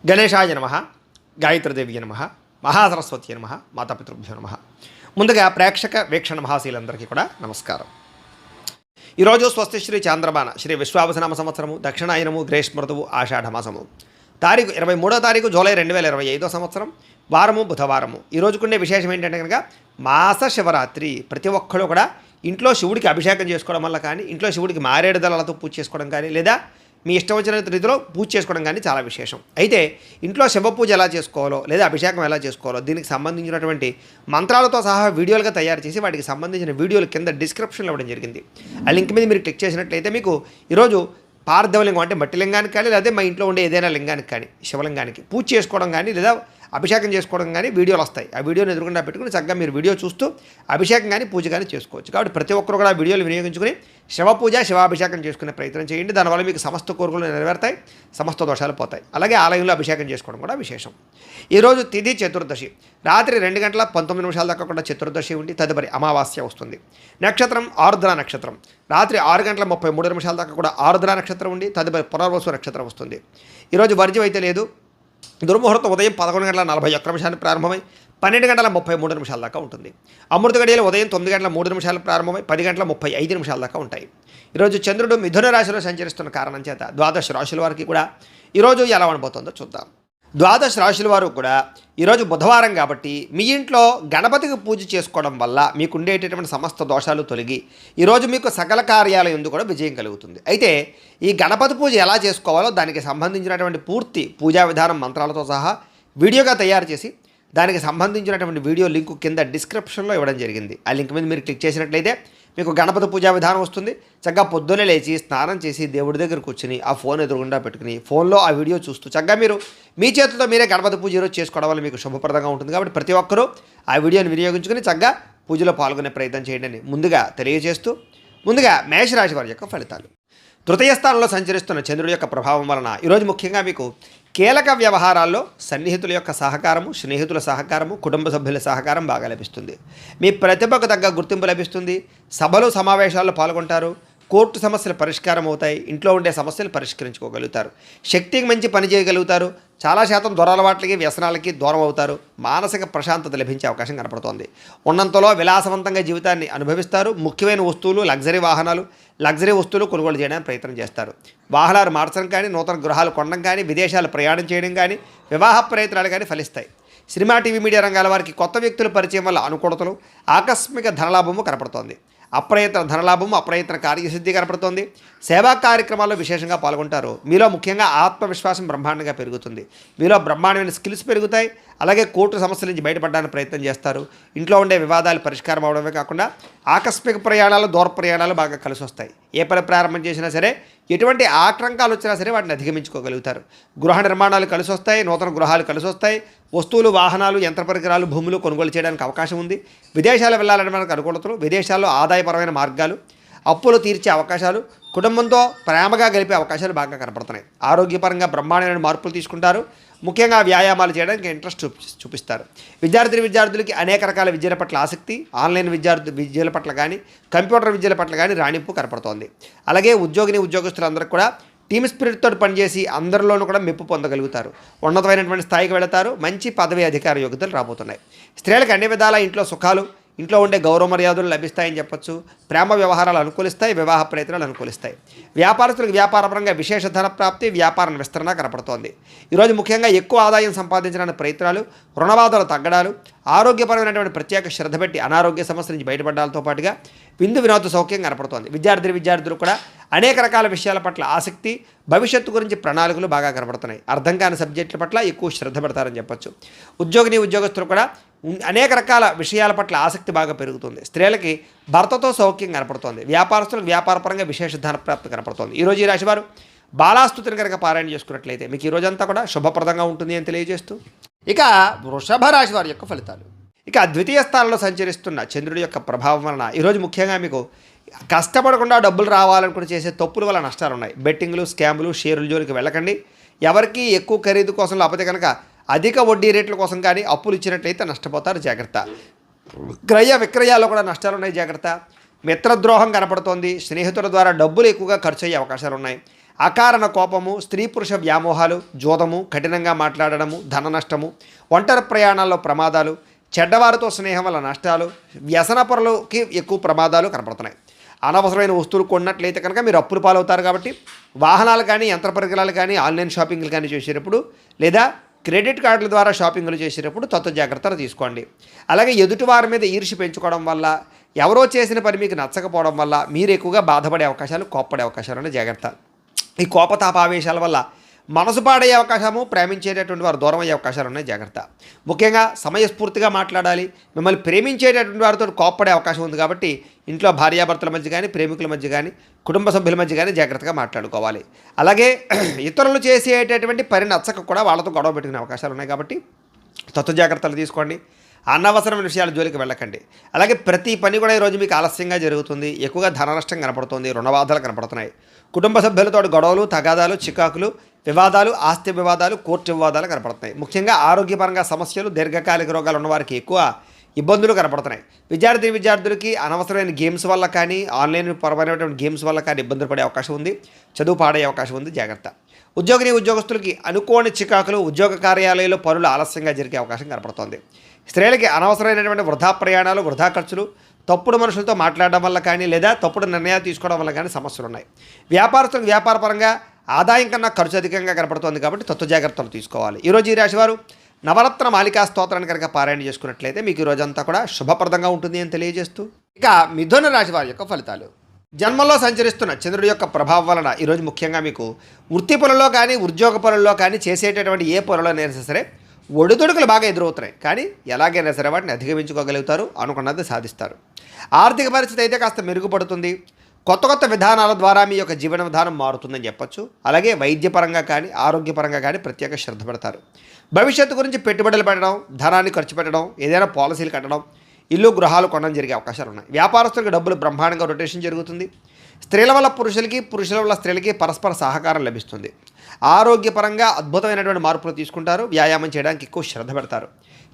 గణేశాయ నమః, గాయత్రీదేవి నమః, మహాసరస్వతి నమః, మాతాపితృభ్యో నమః. ముందుగా ప్రేక్షక వీక్షణ మహాశీలందరికీ కూడా నమస్కారం. ఈరోజు స్వస్తి శ్రీ చాంద్రమాన శ్రీ విశ్వావసనామ సంవత్సరము దక్షిణాయనము గ్రీష్మఋతువు ఆషాఢమాసము తారీఖు 23వ జూలై 2025 సంవత్సరం వారము బుధవారము. ఈరోజుకుండే విశేషం ఏంటంటే కనుక మాస శివరాత్రి. ప్రతి ఒక్కరు కూడా ఇంట్లో శివుడికి అభిషేకం చేసుకోవడం వల్ల కానీ, ఇంట్లో శివుడికి మారేడు దళాలతో పూజ చేసుకోవడం కానీ, లేదా మీ ఇష్టం వచ్చిన రీతిలో పూజ చేసుకోవడం కానీ చాలా విశేషం. అయితే ఇంట్లో శివ పూజ ఎలా చేసుకోవాలో లేదా అభిషేకం ఎలా చేసుకోవాలో దీనికి సంబంధించినటువంటి మంత్రాలతో సహా వీడియోలుగా తయారు చేసి వాటికి సంబంధించిన వీడియోలు కింద డిస్క్రిప్షన్లో ఇవ్వడం జరిగింది. ఆ లింక్ మీద మీరు క్లిక్ చేసినట్లయితే మీకు ఈరోజు పార్థవలింగం అంటే మట్టి లింగానికి కానీ, లేదా మా ఇంట్లో ఉండే ఏదైనా లింగానికి కానీ, శివలింగానికి పూజ చేసుకోవడం కానీ లేదా అభిషేకం చేసుకోవడం కానీ వీడియోలు వస్తాయి. ఆ వీడియోని ఎదురుకుండా పెట్టుకుని చక్కగా మీరు వీడియో చూస్తూ అభిషేకం కానీ పూజ కానీ చేసుకోవచ్చు. కాబట్టి ప్రతి ఒక్కరు కూడా వీడియోలు వినియోగించుకుని శివ పూజ శివాభిషేకం చేసుకునే ప్రయత్నం చేయండి. దానివల్ల మీకు సమస్త కోరికలు నెరవేరుతాయి, సమస్త దోషాలు పోతాయి. అలాగే ఆలయంలో అభిషేకం చేసుకోవడం కూడా విశేషం. ఈరోజు తిథి చతుర్దశి, రాత్రి 2:19 దాకా కూడా చతుర్దశి ఉండి తదుపరి అమావాస్య వస్తుంది. నక్షత్రం ఆరుద్ర నక్షత్రం, రాత్రి 6:33 దాకా కూడా ఆరుద్ర నక్షత్రం ఉండి తదుపరి పునర్వసు నక్షత్రం వస్తుంది. ఈరోజు వర్జ్యం అయితే లేదు. దుర్ముహూర్తం ఉదయం 11:41 ప్రారంభమై 12:33 దాకా ఉంటుంది. అమృత గడియలు ఉదయం 9:03 ప్రారంభమై 10:35 దాకా ఉంటాయి. ఈరోజు చంద్రుడు మిథున రాశిలో సంచరిస్తున్న కారణం చేత ద్వాదశ రాశుల వారికి కూడా ఈరోజు ఎలా ఉండబోతుందో చూద్దాం. ద్వాదశ రాశుల వారు కూడా ఈరోజు బుధవారం కాబట్టి మీ ఇంట్లో గణపతికి పూజ చేసుకోవడం వల్ల మీకు ఉండేటటువంటి సమస్త దోషాలు తొలగి ఈరోజు మీకు సకల కార్యాల యందు కూడా విజయం కలుగుతుంది. అయితే ఈ గణపతి పూజ ఎలా చేసుకోవాలో దానికి సంబంధించినటువంటి పూర్తి పూజా విధానం మంత్రాలతో సహా వీడియోగా తయారు చేసి దానికి సంబంధించినటువంటి వీడియో లింకు కింద డిస్క్రిప్షన్లో ఇవ్వడం జరిగింది. ఆ లింక్ మీద మీరు క్లిక్ చేసినట్లయితే మీకు గణపతి పూజా విధానం వస్తుంది. చక్కగా పొద్దున్నే లేచి స్నానం చేసి దేవుడి దగ్గర కూర్చుని ఆ ఫోన్ ఎదురుగుండా పెట్టుకుని ఫోన్లో ఆ వీడియో చూస్తూ చక్కగా మీరు మీ చేతులతో మీరే గణపతి పూజ ఈరోజు చేసుకోవడం వల్ల మీకు శుభప్రదంగా ఉంటుంది. కాబట్టి ప్రతి ఒక్కరూ ఆ వీడియోని వినియోగించుకుని చక్కగా పూజలో పాల్గొనే ప్రయత్నం చేయండి అని ముందుగా తెలియజేస్తూ, ముందుగా మేషరాశి వారి యొక్క ఫలితాలు. తృతీయ స్థానంలో సంచరిస్తున్న చంద్రుడి యొక్క ప్రభావం వలన ఈరోజు ముఖ్యంగా మీకు కీలక వ్యవహారాల్లో సన్నిహితుల యొక్క సహకారము, స్నేహితుల సహకారము, కుటుంబ సభ్యుల సహకారం బాగా లభిస్తుంది. మీ ప్రతిభకు తగ్గ గుర్తింపు లభిస్తుంది. సభలు సమావేశాల్లో పాల్గొంటారు. కోర్టు సమస్యలు పరిష్కారం అవుతాయి. ఇంట్లో ఉండే సమస్యలు పరిష్కరించుకోగలుగుతారు. శక్తికి మంచి పని చేయగలుగుతారు. చాలా శాతం దురలవాట్లకి వ్యసనాలకి దూరం అవుతారు. మానసిక ప్రశాంతత లభించే అవకాశం కనపడుతోంది. ఉన్నంతలో విలాసవంతంగా జీవితాన్ని అనుభవిస్తారు. ముఖ్యమైన వస్తువులు, లగ్జరీ వాహనాలు, లగ్జరీ వస్తువులు కొనుగోలు చేయడానికి ప్రయత్నం చేస్తారు. వాహనాలు మార్చడం కానీ, నూతన గృహాలు కొనడం కానీ, విదేశాలు ప్రయాణం చేయడం కానీ, వివాహ ప్రయత్నాలు కానీ ఫలిస్తాయి. సినిమా, టీవీ, మీడియా రంగాల వారికి కొత్త వ్యక్తుల పరిచయం వల్ల అనుకూలతలు, ఆకస్మిక ధనలాభము కనపడుతోంది. అప్రయత్న ధనలాభము, అప్రయత్న కార్యసిద్ధి కనపడుతోంది. సేవా కార్యక్రమాల్లో విశేషంగా పాల్గొంటారు. మీలో ముఖ్యంగా ఆత్మవిశ్వాసం బ్రహ్మాండంగా పెరుగుతుంది. మీలో బ్రహ్మాండమైన స్కిల్స్ పెరుగుతాయి. అలాగే కోర్టు సమస్యల నుంచి బయటపడడానికి ప్రయత్నం చేస్తారు. ఇంట్లో ఉండే వివాదాలు పరిష్కారం అవడమే కాకుండా ఆకస్మిక ప్రయాణాలు, దూర ప్రయాణాలు బాగా కలిసి వస్తాయి. ఏ పని ప్రారంభం చేసినా సరే, ఎటువంటి ఆటంకాలు వచ్చినా సరే వాటిని అధిగమించుకోగలుగుతారు. గృహ నిర్మాణాలు కలిసి వస్తాయి. నూతన గృహాలు కలిసి వస్తాయి. వస్తువులు, వాహనాలు, యంత్ర పరికరాలు, భూములు కొనుగోలు చేయడానికి అవకాశం ఉంది. విదేశాలు వెళ్ళాలని మనకు అనుకూలతలు, విదేశాల్లో ఆదాయపరమైన మార్గాలు, అప్పులు తీర్చే అవకాశాలు, కుటుంబంతో ప్రేమగా గడిపే అవకాశాలు బాగా కనపడుతున్నాయి. ఆరోగ్యపరంగా బ్రహ్మాండమైన మార్పులు తీసుకుంటారు. ముఖ్యంగా వ్యాయామాలు చేయడానికి ఇంట్రెస్ట్ చూపిస్తారు. విద్యార్థులకి అనేక రకాల విద్యల పట్ల ఆసక్తి, ఆన్లైన్ విద్యల పట్ల కానీ, కంప్యూటర్ విద్యల పట్ల కానీ రాణింపు కనపడుతోంది. అలాగే ఉద్యోగస్తులందరికీ కూడా టీమ్ స్పిరిట్తో పనిచేసి అందరిలోనూ కూడా మెప్పు పొందగలుగుతారు. ఉన్నతమైనటువంటి స్థాయికి వెళతారు. మంచి పదవి, అధికార యోగ్యతలు రాబోతున్నాయి. స్త్రీలకు అన్ని విధాల ఇంట్లో సుఖాలు, ఇంట్లో ఉండే గౌరవ మర్యాదలు లభిస్తాయని చెప్పొచ్చు. ప్రేమ వ్యవహారాలు అనుకూలిస్తాయి. వివాహ ప్రయత్నాలు అనుకూలిస్తాయి. వ్యాపారస్తులకు వ్యాపారపరంగా విశేష ధన ప్రాప్తి, వ్యాపార విస్తరణ కనపడుతోంది. ఈరోజు ముఖ్యంగా ఎక్కువ ఆదాయం సంపాదించడానికి ప్రయత్నాలు, రుణబాధలు తగ్గడాలు, ఆరోగ్యపరమైనటువంటి ప్రత్యేక శ్రద్ధ పెట్టి అనారోగ్య సమస్యల నుంచి బయటపడడాలతో పాటుగా విందు వినోద సౌఖ్యం కనపడుతోంది. విద్యార్థులు కూడా అనేక రకాల విషయాల పట్ల ఆసక్తి, భవిష్యత్తు గురించి ప్రణాళికలు బాగా కనపడుతున్నాయి. అర్థం కాని సబ్జెక్టుల పట్ల ఎక్కువ శ్రద్ధ పెడతారని చెప్పొచ్చు. ఉద్యోగస్తులు కూడా అనేక రకాల విషయాల పట్ల ఆసక్తి బాగా పెరుగుతుంది. స్త్రీలకి భర్తతో సౌఖ్యం కనపడుతోంది. వ్యాపారస్తులకు వ్యాపారపరంగా విశేష ధన ప్రాప్తి కనపడుతోంది. ఈరోజు ఈ రాశివారు బాలాస్తుతిని కనుక పారాయణ చేసుకున్నట్లయితే మీకు ఈ రోజంతా కూడా శుభప్రదంగా ఉంటుంది అని తెలియజేస్తూ, ఇక వృషభ రాశి వారి యొక్క ఫలితాలు. ఇక ద్వితీయ స్థానంలో సంచరిస్తున్న చంద్రుడి యొక్క ప్రభావం వలన ఈరోజు ముఖ్యంగా మీకు కష్టపడకుండా డబ్బులు రావాలనుకుని చేసే తప్పుల వల్ల నష్టాలు ఉన్నాయి. బెట్టింగ్లు, స్కాములు, షేర్ల జోలికి వెళ్ళకండి. ఎవరికి ఎక్కువ ఖరీదు కోసం లేకపోతే కనుక అధిక వడ్డీ రేట్ల కోసం కానీ అప్పులు ఇచ్చినట్లయితే నష్టపోతారు, జాగ్రత్త. క్రయ విక్రయాల్లో కూడా నష్టాలు ఉన్నాయి, జాగ్రత్త. మిత్రద్రోహం కనపడుతోంది. స్నేహితుల ద్వారా డబ్బులు ఎక్కువగా ఖర్చు అయ్యే అవకాశాలు ఉన్నాయి. అకారణ కోపము, స్త్రీ పురుష వ్యామోహాలు, జోదము, కఠినంగా మాట్లాడడము, ధన నష్టము, ఒంటరి ప్రయాణాల్లో ప్రమాదాలు, చెడ్డవారితో స్నేహం వల్ల నష్టాలు, వ్యసనపరులకి ఎక్కువ ప్రమాదాలు కనపడుతున్నాయి. అనవసరమైన వస్తువులు కొన్నట్లయితే కనుక మీరు అప్పులు పాలవుతారు. కాబట్టి వాహనాలు కానీ, యంత్ర పరికరాలు కానీ, ఆన్లైన్ షాపింగ్లు కానీ చేసేటప్పుడు, లేదా క్రెడిట్ కార్డుల ద్వారా షాపింగ్లు చేసేటప్పుడు జాగ్రత్తలు తీసుకోండి. అలాగే ఎదుటి వారి మీద ఈర్ష్య పెంచుకోవడం వల్ల, ఎవరో చేసిన పని మీకు నచ్చకపోవడం వల్ల మీరు ఎక్కువగా బాధపడే అవకాశాలు, కోప్పడే అవకాశాలు జాగ్రత్త. ఈ కోపతాపావేశాల వల్ల మనసు పాడయ్యే అవకాశము, ప్రేమించేటటువంటి వారు దూరం అయ్యే అవకాశాలు ఉన్నాయి, జాగ్రత్త. ముఖ్యంగా సమయస్ఫూర్తిగా మాట్లాడాలి. మిమ్మల్ని ప్రేమించేటటువంటి వారితో కోప్పడే అవకాశం ఉంది. కాబట్టి ఇంట్లో భార్యాభర్తల మధ్య కానీ, ప్రేమికుల మధ్య కానీ, కుటుంబ సభ్యుల మధ్య కానీ జాగ్రత్తగా మాట్లాడుకోవాలి. అలాగే ఇతరులు చేసేటటువంటి పని నచ్చక కూడా వాళ్ళతో గొడవ పెట్టుకునే అవకాశాలు ఉన్నాయి. కాబట్టి జాగ్రత్తలు తీసుకోండి. అనవసరమైన విషయాల జోలికి వెళ్ళకండి. అలాగే ప్రతి పని కూడా ఈరోజు మీకు ఆలస్యంగా జరుగుతుంది. ఎక్కువగా ధన నష్టం కనపడుతుంది, రుణబాధలు కనపడుతున్నాయి. కుటుంబ సభ్యులతో గొడవలు, తగాదాలు, చికాకులు, వివాదాలు, ఆస్తి వివాదాలు, కోర్టు వివాదాలు కనపడుతున్నాయి. ముఖ్యంగా ఆరోగ్యపరంగా సమస్యలు, దీర్ఘకాలిక రోగాలు ఉన్నవారికి ఎక్కువ ఇబ్బందులు కనపడుతున్నాయి. విద్యార్థులకి అనవసరమైన గేమ్స్ వల్ల కానీ, ఆన్లైన్ పరమైనటువంటి గేమ్స్ వల్ల కానీ ఇబ్బందులు పడే అవకాశం ఉంది. చదువు పాడే అవకాశం ఉంది, జాగ్రత్త. ఉద్యోగస్తులకి అనుకోని చికాకులు, ఉద్యోగ కార్యాలయాల్లో పనులు ఆలస్యంగా జరిగే అవకాశం కనపడుతోంది. స్త్రీలకి అనవసరమైనటువంటి వృధా ప్రయాణాలు, వృధా ఖర్చులు, తప్పుడు మనుషులతో మాట్లాడడం వల్ల కానీ, లేదా తప్పుడు నిర్ణయాలు తీసుకోవడం వల్ల కానీ సమస్యలు ఉన్నాయి. వ్యాపారస్తులకు వ్యాపారపరంగా ఆదాయం కన్నా ఖర్చు అధికంగా కనపడుతోంది. కాబట్టి జాగ్రత్తలు తీసుకోవాలి. ఈరోజు ఈ రాశివారు నవరత్న మాలికా స్తోత్రాన్ని కనుక పారాయణ చేసుకున్నట్లయితే మీకు ఈ రోజంతా కూడా శుభప్రదంగా ఉంటుంది అని తెలియజేస్తూ, ఇక మిథున రాశి వారి యొక్క ఫలితాలు. జన్మలో సంచరిస్తున్న చంద్రుడి యొక్క ప్రభావం వలన ఈరోజు ముఖ్యంగా మీకు వృత్తి పనుల్లో కానీ, ఉద్యోగ పనుల్లో కానీ, చేసేటటువంటి ఏ పనులైనా సరే ఒడిదుడుకులు బాగా ఎదురవుతున్నాయి. కానీ ఎలాగైనా సరే వాటిని అధిగమించుకోగలుగుతారు, అనుకున్నది సాధిస్తారు. ఆర్థిక పరిస్థితి అయితే కాస్త మెరుగుపడుతుంది. కొత్త విధానాల ద్వారా మీ యొక్క జీవన విధానం మారుతుందని చెప్పొచ్చు. అలాగే వైద్యపరంగా కానీ, ఆరోగ్యపరంగా కానీ ప్రత్యేక శ్రద్ధ పెడతారు. భవిష్యత్తు గురించి పెట్టుబడులు పెట్టడం, ధనాన్ని ఖర్చు పెట్టడం, ఏదైనా పాలసీలు కట్టడం, ఇల్లు గృహాలు కొనడం జరిగే అవకాశాలు ఉన్నాయి. వ్యాపారస్తులకు డబ్బులు బ్రహ్మాండంగా రొటేషన్ జరుగుతుంది. స్త్రీల వల్ల పురుషులకి, పురుషుల వల్ల స్త్రీలకి పరస్పర సహకారం లభిస్తుంది. ఆరోగ్యపరంగా అద్భుతమైనటువంటి మార్పులు తీసుకుంటారు. వ్యాయామం చేయడానికి ఎక్కువ శ్రద్ధ పెడతారు.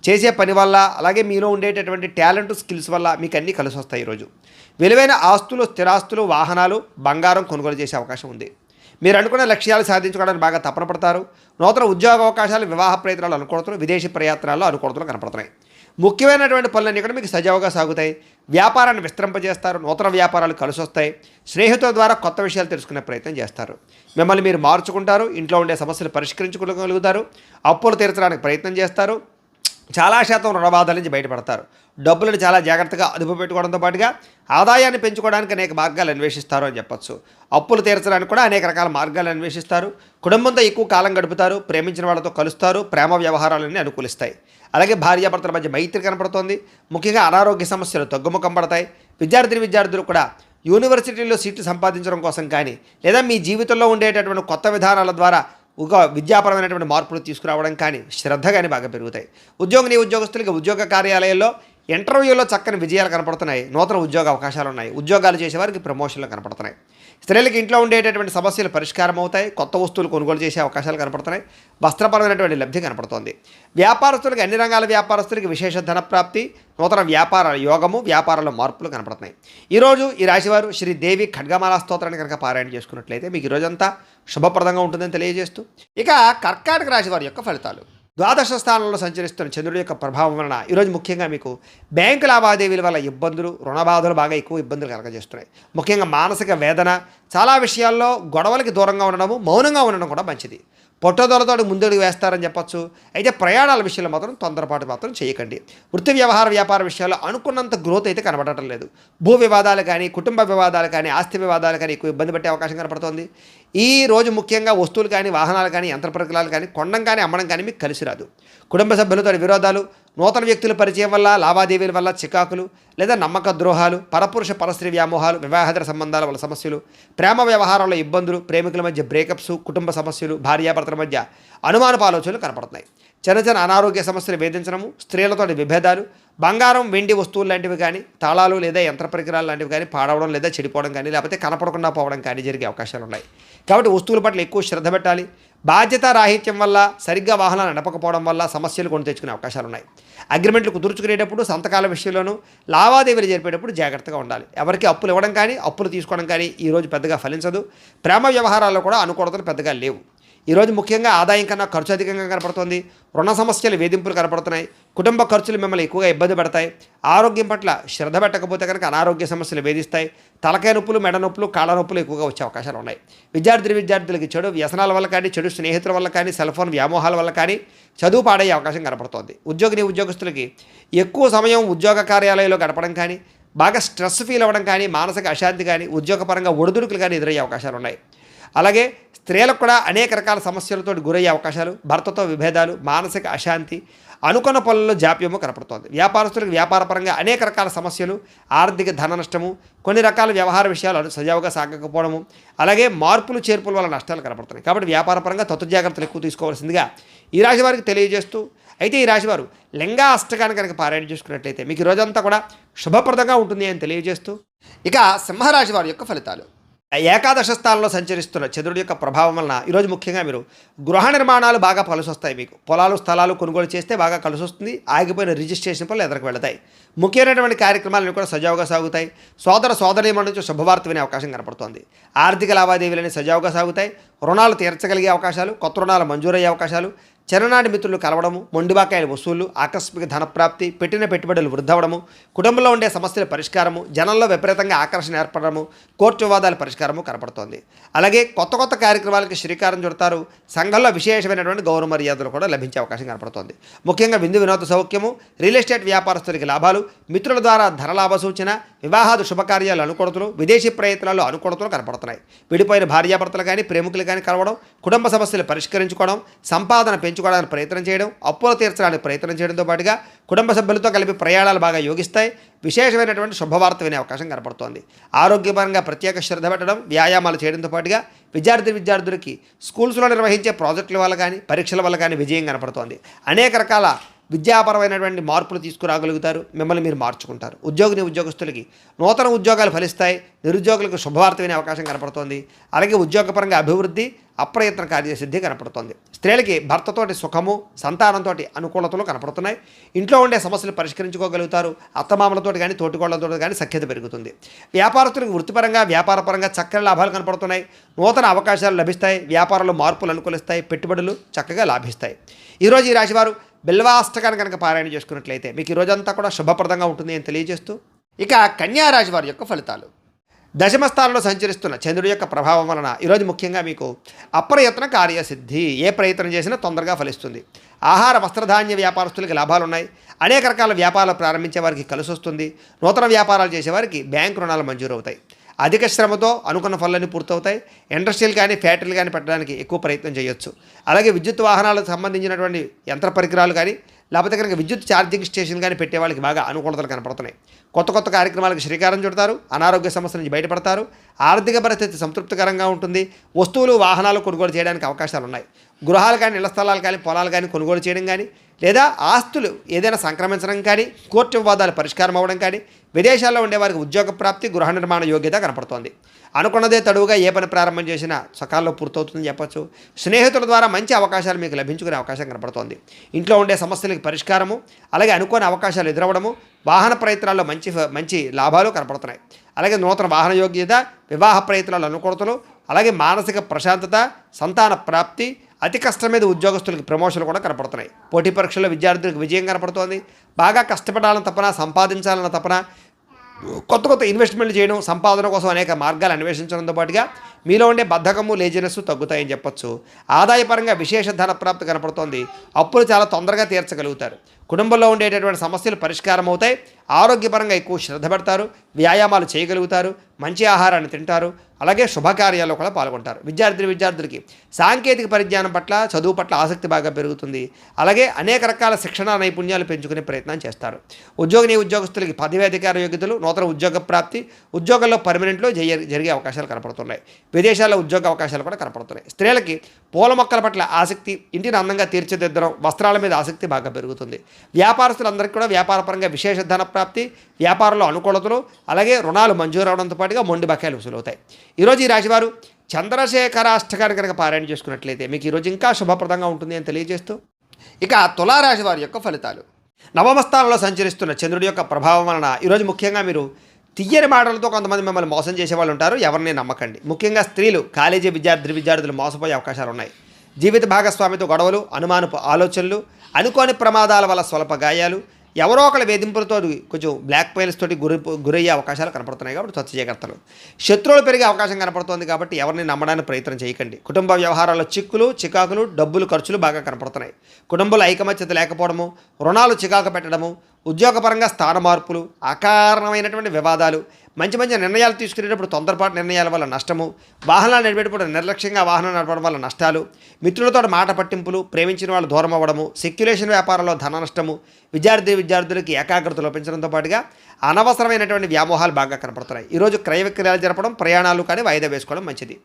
చేసే పని వల్ల, అలాగే మీలో ఉండేటటువంటి టాలెంట్, స్కిల్స్ వల్ల మీకు అన్నీ కలిసి వస్తాయి. ఈరోజు విలువైన ఆస్తులు, స్థిరాస్తులు, వాహనాలు, బంగారం కొనుగోలు చేసే అవకాశం ఉంది. మీరు అనుకున్న లక్ష్యాలు సాధించుకోవడానికి బాగా తపన పడతారు. నూతన ఉద్యోగ అవకాశాలు, వివాహ ప్రయత్నాలు అనుకూలతలు, విదేశీ ప్రయత్నాల్లో అనుకూలతలు కనపడుతున్నాయి. ముఖ్యమైనటువంటి పనులన్నీ కూడా మీకు సజావుగా సాగుతాయి. వ్యాపారాన్ని విస్తరింపజేస్తారు. నూతన వ్యాపారాలు కలిసి వస్తాయి. స్నేహితుల ద్వారా కొత్త విషయాలు తెలుసుకునే ప్రయత్నం చేస్తారు. మిమ్మల్ని మీరు మార్చుకుంటారు. ఇంట్లో ఉండే సమస్యలు పరిష్కరించుకోగలుగుతారు. అప్పులు తీర్చడానికి ప్రయత్నం చేస్తారు. చాలా శాతం రుణబాధల నుంచి బయటపడతారు. డబ్బులను చాలా జాగ్రత్తగా అదుపు పెట్టుకోవడంతో పాటుగా ఆదాయాన్ని పెంచుకోవడానికి అనేక మార్గాలు అన్వేషిస్తారు అని చెప్పొచ్చు. అప్పులు తీర్చడానికి కూడా అనేక రకాల మార్గాలు అన్వేషిస్తారు. కుటుంబంతో ఎక్కువ కాలం గడుపుతారు. ప్రేమించిన వాళ్ళతో కలుస్తారు. ప్రేమ వ్యవహారాలన్నీ అనుకూలిస్తాయి. అలాగే భార్యాభర్తల మధ్య మైత్రి కనపడుతోంది. ముఖ్యంగా అనారోగ్య సమస్యలు తగ్గుముఖం పడతాయి. విద్యార్థులు కూడా యూనివర్సిటీలో సీట్లు సంపాదించడం కోసం కానీ, లేదా మీ జీవితంలో ఉండేటటువంటి కొత్త విధానాల ద్వారా ఒక విద్యాపరమైనటువంటి మార్పులు తీసుకురావడం కానీ, శ్రద్ధ కానీ బాగా పెరుగుతాయి. ఉద్యోగస్తులకి ఉద్యోగ కార్యాలయాల్లో ఇంటర్వ్యూలో చక్కని విజయాలు కనపడుతున్నాయి. నూతన ఉద్యోగ అవకాశాలు ఉన్నాయి. ఉద్యోగాలు చేసేవారికి ప్రమోషన్లు కనపడుతున్నాయి. స్త్రీలకు ఇంట్లో ఉండేటటువంటి సమస్యలు పరిష్కారం అవుతాయి. కొత్త వస్తువులు కొనుగోలు చేసే అవకాశాలు కనపడుతున్నాయి. వస్త్రపరమైనటువంటి లబ్ధి కనపడుతోంది. వ్యాపారస్తులకి, అన్ని రంగాల వ్యాపారస్తులకి విశేష ధనప్రాప్తి, నూతన వ్యాపార యోగము, వ్యాపారాల్లో మార్పులు కనపడుతున్నాయి. ఈరోజు ఈ రాశివారు శ్రీదేవి ఖడ్గమాల స్తోత్రాన్ని కనుక పారాయణ చేసుకున్నట్లయితే మీకు ఈరోజంతా శుభప్రదంగా ఉంటుందని తెలియజేస్తూ, ఇక కర్కాటక రాశి వారి యొక్క ఫలితాలు. ద్వాదశ స్థానంలో సంచరిస్తున్న చంద్రుడి యొక్క ప్రభావం వలన ఈరోజు ముఖ్యంగా మీకు బ్యాంకు లావాదేవీల వల్ల ఇబ్బందులు, రుణబాధలు బాగా ఎక్కువ ఇబ్బందులు కలగజేస్తున్నాయి. ముఖ్యంగా మానసిక వేదన, చాలా విషయాల్లో గొడవలకి దూరంగా ఉండడము, మౌనంగా ఉండడం కూడా మంచిది. పొట్టదొలతో ముందడుగు వేస్తారని చెప్పొచ్చు. అయితే ప్రయాణాల విషయంలో మాత్రం తొందరపాటు మాత్రం చేయకండి. వృత్తి వ్యాపార విషయాల్లో అనుకున్నంత గ్రోత్ అయితే కనబడటం లేదు. భూ వివాదాలు కానీ, కుటుంబ వివాదాలు కానీ, ఆస్తి వివాదాలు కానీ ఎక్కువ ఇబ్బంది పెట్టే అవకాశం కనపడుతోంది. ఈ రోజు ముఖ్యంగా వస్తువులు కానీ, వాహనాలు కానీ, యంత్ర పరికరాలు కానీ కొనడం కానీ, అమ్మడం కానీ మీకు కలిసి రాదు. కుటుంబ సభ్యులతో విరోధాలు, నూతన వ్యక్తుల పరిచయం వల్ల, లావాదేవీల వల్ల చికాకులు, లేదా నమ్మక ద్రోహాలు, పరపురుష పరస్త్రీ వ్యామోహాలు, వివాహేతర సంబంధాల వల్ల సమస్యలు, ప్రేమ వ్యవహారాల్లో ఇబ్బందులు, ప్రేమికుల మధ్య బ్రేకప్స్, కుటుంబ సమస్యలు, భార్యాభర్తల మధ్య అనుమానపు ఆలోచనలు కనపడుతున్నాయి. చిన్న అనారోగ్య సమస్యలు వేధించడము, స్త్రీలతో విభేదాలు, బంగారం, వెండి వస్తువులు లాంటివి కానీ, తాళాలు లేదా యంత్ర పరికరాలు లాంటివి కానీ పాడవడం లేదా చెడిపోవడం కానీ, లేకపోతే కనపడకుండా పోవడం కానీ జరిగే అవకాశాలు ఉన్నాయి. కాబట్టి వస్తువుల పట్ల ఎక్కువ శ్రద్ధ పెట్టాలి. బాధ్యత రాహిత్యం వల్ల, సరిగ్గా వాహనాలు నడపకపోవడం వల్ల సమస్యలు కొని తెచ్చుకునే అవకాశాలు ఉన్నాయి. అగ్రిమెంట్లు కుదుర్చుకునేటప్పుడు, సంతకాల విషయంలోనూ, లావాదేవీలు జరిపేటప్పుడు జాగ్రత్తగా ఉండాలి. ఎవరికి అప్పులు ఇవ్వడం కానీ, అప్పులు తీసుకోవడం కానీ ఈరోజు పెద్దగా ఫలించదు. ప్రేమ వ్యవహారాల్లో కూడా అనుకూలతలు పెద్దగా లేవు. ఈరోజు ముఖ్యంగా ఆదాయం కన్నా ఖర్చు అధికంగా కనపడుతోంది. రుణ సమస్యలు, వేధింపులు కనపడుతున్నాయి. కుటుంబ ఖర్చులు మిమ్మల్ని ఎక్కువగా ఇబ్బంది పెడతాయి. ఆరోగ్యం పట్ల శ్రద్ధ పెట్టకపోతే కనుక అనారోగ్య సమస్యలు వేధిస్తాయి. తలకాయ నొప్పులు, మెడ నొప్పులు, కాళ్ళ నొప్పులు ఎక్కువగా వచ్చే అవకాశాలు ఉన్నాయి. విద్యార్థులకి చెడు వ్యసనాల వల్ల కానీ, చెడు స్నేహితుల వల్ల కానీ, సెల్ ఫోన్ వ్యామోహాల వల్ల కానీ చదువు పాడయ్యే అవకాశం కనపడుతోంది. ఉద్యోగస్తులకి ఎక్కువ సమయం ఉద్యోగ కార్యాలయంలో గడపడం కానీ, బాగా స్ట్రెస్ ఫీల్ అవ్వడం కానీ, మానసిక అశాంతి కానీ, ఉద్యోగపరంగా ఒడిదుడుకులు కానీ ఎదురయ్యే అవకాశాలు ఉన్నాయి. అలాగే స్త్రీలకు కూడా అనేక రకాల సమస్యలతో గురయ్యే అవకాశాలు, భర్తతో విభేదాలు, మానసిక అశాంతి, అనుకున్న పనుల్లో జాప్యము కనపడుతోంది. వ్యాపారస్తులకు వ్యాపారపరంగా అనేక రకాల సమస్యలు, ఆర్థిక ధన నష్టము, కొన్ని రకాల వ్యవహార విషయాలు సజావుగా సాగకపోవడము, అలాగే మార్పులు చేర్పుల వల్ల నష్టాలు కనపడుతున్నాయి. కాబట్టి వ్యాపారపరంగా జాగ్రత్తలు ఎక్కువ తీసుకోవాల్సిందిగా ఈ రాశి వారికి తెలియజేస్తూ, అయితే ఈ రాశివారు లింగా అష్టకాన్ని కనుక పారాయణ చేసుకున్నట్లయితే మీకు ఈ రోజంతా కూడా శుభప్రదంగా ఉంటుంది అని తెలియజేస్తూ, ఇక సింహరాశి వారి యొక్క ఫలితాలు. ఏకాదశ స్థానంలో సంచరిస్తున్న చంద్రుడి యొక్క ప్రభావం వలన ఈరోజు ముఖ్యంగా మీరు గృహ నిర్మాణాలు బాగా కలిసి వస్తాయి. మీకు పొలాలు, స్థలాలు కొనుగోలు చేస్తే బాగా కలిసి వస్తుంది. ఆగిపోయిన రిజిస్ట్రేషన్ పనులు ఎదురుకు వెళతాయి. ముఖ్యమైనటువంటి కార్యక్రమాలను కూడా సజావుగా సాగుతాయి. సోదరీమణుల నుంచి శుభవార్త వినే అవకాశం కనపడుతోంది. ఆర్థిక లావాదేవీలని సజావుగా సాగుతాయి. రుణాలు తీర్చగలిగే అవకాశాలు, కొత్త రుణాలు మంజూరయ్యే అవకాశాలు, చిన్ననాటి మిత్రులు కలవడము, మొండిబాకాయల వసూళ్లు, ఆకస్మిక ధనప్రాప్తి, పెట్టిన పెట్టుబడులు వృద్ధవడము, కుటుంబంలో ఉండే సమస్యల పరిష్కారము, జనంలో విపరీతంగా ఆకర్షణ ఏర్పడము, కోర్టు వివాదాల పరిష్కారము కనపడుతోంది. అలాగే కొత్త కార్యక్రమాలకి శ్రీకారం చుడతారు. సంఘంలో విశేషమైనటువంటి గౌరవ మర్యాదలు కూడా లభించే అవకాశం కనపడుతోంది. ముఖ్యంగా విందు వినోద సౌఖ్యము, రియల్ ఎస్టేట్ వ్యాపారస్తులకి లాభాలు, మిత్రుల ద్వారా ధనలాభ సూచన, వివాహాది శుభకార్యాలు అనుకూలతలు, విదేశీ ప్రయత్నాలు అనుకూలతలు కనపడుతున్నాయి. విడిపోయిన భార్యాభర్తలు కానీ, ప్రేమికులు కానీ కలవడం, కుటుంబ సమస్యలు పరిష్కరించుకోవడం, సంపాదన పెంచుకోవడానికి ప్రయత్నం చేయడం, అప్పులు తీర్చడానికి ప్రయత్నం చేయడంతో పాటుగా కుటుంబ సభ్యులతో కలిపి ప్రయాణాలు బాగా యోగిస్తాయి. విశేషమైనటువంటి శుభవార్త వినే అవకాశం కనపడుతోంది. ఆరోగ్యపరంగా ప్రత్యేక శ్రద్ధ పెట్టడం, వ్యాయామాలు చేయడంతో పాటుగా విద్యార్థులకి స్కూల్స్లో నిర్వహించే ప్రాజెక్టుల వల్ల కానీ, పరీక్షల వల్ల కానీ విజయం కనపడుతోంది. అనేక రకాల విద్యాపరమైనటువంటి మార్పులు తీసుకురాగలుగుతారు. మిమ్మల్ని మీరు మార్చుకుంటారు. ఉద్యోగస్తులకి నూతన ఉద్యోగాలు ఫలిస్తాయి. నిరుద్యోగులకు శుభవార్త వినే అవకాశం కనపడుతోంది. అలాగే ఉద్యోగపరంగా అభివృద్ధి, అప్రయత్న కార్యసిద్ధి కనపడుతోంది. స్త్రీలకి భర్తతోటి సుఖము, సంతానంతో అనుకూలతలు కనపడుతున్నాయి. ఇంట్లో ఉండే సమస్యలు పరిష్కరించుకోగలుగుతారు. అత్తమామలతోటి కానీ, తోటికోళ్లతో కానీ సఖ్యత పెరుగుతుంది. వ్యాపారస్తులకు వృత్తిపరంగా, వ్యాపారపరంగా చక్కని లాభాలు కనపడుతున్నాయి. నూతన అవకాశాలు లభిస్తాయి. వ్యాపారంలో మార్పులు అనుకూలిస్తాయి. పెట్టుబడులు చక్కగా లాభిస్తాయి. ఈరోజు ఈ రాశివారు బిల్వాష్టకాన్ని కనుక పారాయణ చేసుకున్నట్లయితే మీకు ఈ రోజంతా కూడా శుభప్రదంగా ఉంటుంది అని తెలియజేస్తూ, ఇక కన్యా రాశి వారి యొక్క ఫలితాలు. దశమ స్థానంలో సంచరిస్తున్న చంద్రుడి యొక్క ప్రభావం వలన ఈరోజు ముఖ్యంగా మీకు అప్రయత్న కార్యసిద్ధి. ఏ ప్రయత్నం చేసినా తొందరగా ఫలిస్తుంది. ఆహార వస్త్రధాన్య వ్యాపారస్తులకి లాభాలు ఉన్నాయి. అనేక రకాల వ్యాపారాలు ప్రారంభించే వారికి కలిసి వస్తుంది. నూతన వ్యాపారాలు చేసేవారికి బ్యాంకు రుణాలు మంజూరు అవుతాయి. అధిక శ్రమతో అనుకున్న పనులన్నీ పూర్తవుతాయి. ఇండస్ట్రీలు కానీ, ఫ్యాక్టరీలు కానీ పెట్టడానికి ఎక్కువ ప్రయత్నం చేయొచ్చు. అలాగే విద్యుత్ వాహనాలకు సంబంధించినటువంటి యంత్ర పరికరాలు కానీ, లేకపోతే కనుక విద్యుత్ ఛార్జింగ్ స్టేషన్ కానీ పెట్టే వాళ్ళకి బాగా అనుకూలతలు కనపడుతున్నాయి. కొత్త కార్యక్రమాలకు శ్రీకారం చుడతారు. అనారోగ్య సమస్యల నుంచి బయటపడతారు. ఆర్థిక పరిస్థితి సంతృప్తికరంగా ఉంటుంది. వస్తువులు, వాహనాలు కొనుగోలు చేయడానికి అవకాశాలు ఉన్నాయి. గృహాలు కానీ, ఇళ్ల స్థలాలు కానీ, పొలాలు కానీ కొనుగోలు చేయడం కానీ, లేదా ఆస్తులు ఏదైనా సంక్రమించడం కానీ, కోర్టు వివాదాలు పరిష్కారం అవ్వడం కానీ, విదేశాల్లో ఉండేవారికి ఉద్యోగ ప్రాప్తి, గృహ నిర్మాణ యోగ్యత కనపడుతోంది. అనుకున్నదే తడువుగా ఏ పని ప్రారంభం చేసినా సకాలంలో పూర్తవుతుందని చెప్పచ్చు. స్నేహితుల ద్వారా మంచి అవకాశాలు మీకు లభించుకునే అవకాశం కనపడుతోంది. ఇంట్లో ఉండే సమస్యలకు పరిష్కారము, అలాగే అనుకోని అవకాశాలు ఎదురవ్వడము, వాహన ప్రయత్నాల్లో మంచి లాభాలు కనపడుతున్నాయి. అలాగే నూతన వాహన యోగ్యత, వివాహ ప్రయత్నాలు అనుకూలతలు, అలాగే మానసిక ప్రశాంతత, సంతాన ప్రాప్తి, అతి కష్టం మీద ఉద్యోగస్తులకు ప్రమోషన్లు కూడా కనపడుతున్నాయి. పోటీ పరీక్షల్లో విద్యార్థులకు విజయం కనపడుతోంది. బాగా కష్టపడాలని తపన, సంపాదించాలన్న తపన, కొత్త ఇన్వెస్ట్మెంట్లు చేయడం, సంపాదన కోసం అనేక మార్గాలు అన్వేషించడంతో పాటుగా మీలో ఉండే బద్ధకము, లేజినెస్ తగ్గుతాయని చెప్పొచ్చు. ఆదాయపరంగా విశేష ధన ప్రాప్తి కనపడుతోంది. అప్పులు చాలా తొందరగా తీర్చగలుగుతారు. కుటుంబంలో ఉండేటటువంటి సమస్యలు పరిష్కారం అవుతాయి. ఆరోగ్యపరంగా ఎక్కువ శ్రద్ధ పెడతారు. వ్యాయామాలు చేయగలుగుతారు. మంచి ఆహారాన్ని తింటారు. అలాగే శుభకార్యాల్లో కూడా పాల్గొంటారు. విద్యార్థులకి సాంకేతిక పరిజ్ఞానం పట్ల, చదువు పట్ల ఆసక్తి బాగా పెరుగుతుంది. అలాగే అనేక రకాల శిక్షణ నైపుణ్యాలు పెంచుకునే ప్రయత్నం చేస్తారు. ఉద్యోగస్తులకి పదవి అధికార యోగ్యతలు, నూతన ఉద్యోగ ప్రాప్తి, ఉద్యోగంలో పర్మనెంట్లో జరిగే అవకాశాలు కనపడుతున్నాయి. విదేశాల్లో ఉద్యోగ అవకాశాలు కూడా కనపడుతున్నాయి. స్త్రీలకి పూల మొక్కల పట్ల ఆసక్తి, ఇంటిని అందంగా తీర్చిదిద్దడం, వస్త్రాల మీద ఆసక్తి బాగా పెరుగుతుంది. వ్యాపారస్తులందరికీ కూడా వ్యాపారపరంగా విశేష ధన ప్రాప్తి, వ్యాపారంలో అనుకూలతలు, అలాగే రుణాలు మంజూరు అవడంతో పాటుగా మొండి బకాయిలు వసూలవుతాయి. ఈరోజు ఈ రాశివారు చంద్రశేఖరాష్టకాన్ని కనుక పారాయణ చేసుకున్నట్లయితే మీకు ఈరోజు ఇంకా శుభప్రదంగా ఉంటుంది అని తెలియజేస్తూ ఇక తులారాశి వారి యొక్క ఫలితాలు. నవమ స్థానంలో సంచరిస్తున్న చంద్రుడి యొక్క ప్రభావం వలన ఈరోజు ముఖ్యంగా మీరు తియ్యని మాటలతో కొంతమంది మిమ్మల్ని మోసం చేసే వాళ్ళు ఉంటారు. ఎవరిని నమ్మకండి. ముఖ్యంగా స్త్రీలు, కాలేజీ విద్యార్థులు మోసపోయే అవకాశాలు ఉన్నాయి. జీవిత భాగస్వామితో గొడవలు, అనుమానపు ఆలోచనలు, అనుకోని ప్రమాదాల వల్ల స్వల్ప గాయాలు, ఎవరో ఒకళ్ళ వేధింపులతో కొంచెం బ్లాక్ మెయిల్స్ తోటి గురయ్యే అవకాశాలు కనపడుతున్నాయి. కాబట్టి స్వచ్ఛ జాగ్రత్తలు. శత్రువులు పెరిగే అవకాశం కనపడుతోంది కాబట్టి ఎవరిని నమ్మడానికి ప్రయత్నం చేయకండి. కుటుంబ వ్యవహారాల్లో చికాకులు, డబ్బులు ఖర్చులు బాగా కనపడుతున్నాయి. కుటుంబంలో ఐకమత్యత లేకపోవడము, రుణాలు చికాకు పెట్టడము, ఉద్యోగపరంగా స్థాన మార్పులు, అకారణమైనటువంటి వివాదాలు, మంచి నిర్ణయాలు తీసుకునేటప్పుడు తొందరపాటు నిర్ణయాల వల్ల నష్టము, వాహనాలు నడిపేటప్పుడు నిర్లక్ష్యంగా వాహనం నడపడం వల్ల నష్టాలు, మిత్రులతో మాట పట్టింపులు, ప్రేమించిన వాళ్ళు దూరం అవ్వడము, సెక్యులేషన్ వ్యాపారంలో ధన నష్టము, విద్యార్థులకి ఏకాగ్రత లోపించడంతో పాటుగా అనవసరమైనటువంటి వ్యామోహాలు బాగా కనపడుతున్నాయి. ఈరోజు క్రయ విక్రయాలు జరపడం, ప్రయాణాలు కానీ వాయిదా వేసుకోవడం మంచిది.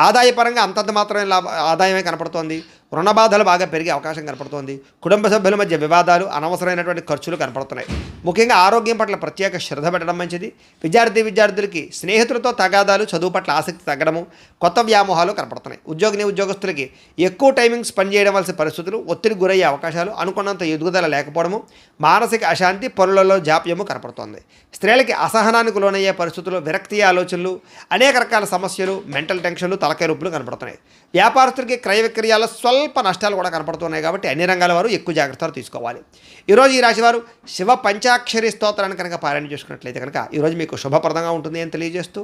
ఆదాయపరంగా అంతంత మాత్రమే ఆదాయమే కనపడుతోంది. రుణ బాధలు బాగా పెరిగే అవకాశం కనపడుతోంది. కుటుంబ సభ్యుల మధ్య వివాదాలు, అనవసరమైనటువంటి ఖర్చులు కనపడుతున్నాయి. ముఖ్యంగా ఆరోగ్యం పట్ల ప్రత్యేక శ్రద్ధ పెట్టడం మంచిది. విద్యార్థులకి స్నేహితులతో తగాదాలు, చదువు పట్ల ఆసక్తి తగ్గడము, కొత్త వ్యామోహాలు కనపడుతున్నాయి. ఉద్యోగస్తులకి ఎక్కువ టైమింగ్ స్పెండ్ చేయడం వలసిన పరిస్థితులు, ఒత్తిడి గురయ్యే అవకాశాలు, అనుకున్నంత ఎదుగుదల లేకపోవడము, మానసిక అశాంతి, పనులలో జాప్యము కనపడుతోంది. స్త్రీలకి అసహనానికి లోనయ్యే పరిస్థితులు, విరక్తి ఆలోచనలు, అనేక రకాల సమస్యలు, మెంటల్ టెన్షన్లు, తలకాయ రూపులు కనపడుతున్నాయి. వ్యాపారస్తులకి క్రయ విక్రయాల్లో స్వల్ప నష్టాలు కూడా కనపడుతున్నాయి. కాబట్టి అన్ని రంగాల వారు ఎక్కువ జాగ్రత్తలు తీసుకోవాలి. ఈరోజు ఈ రాశి వారు శివ పంచాక్షరి స్తోత్రాన్ని కనుక పారాయణ చేసుకున్నట్లయితే కనుక ఈరోజు మీకు శుభప్రదంగా ఉంటుంది అని తెలియజేస్తూ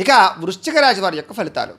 ఇక వృశ్చిక రాశి వారి యొక్క ఫలితాలు.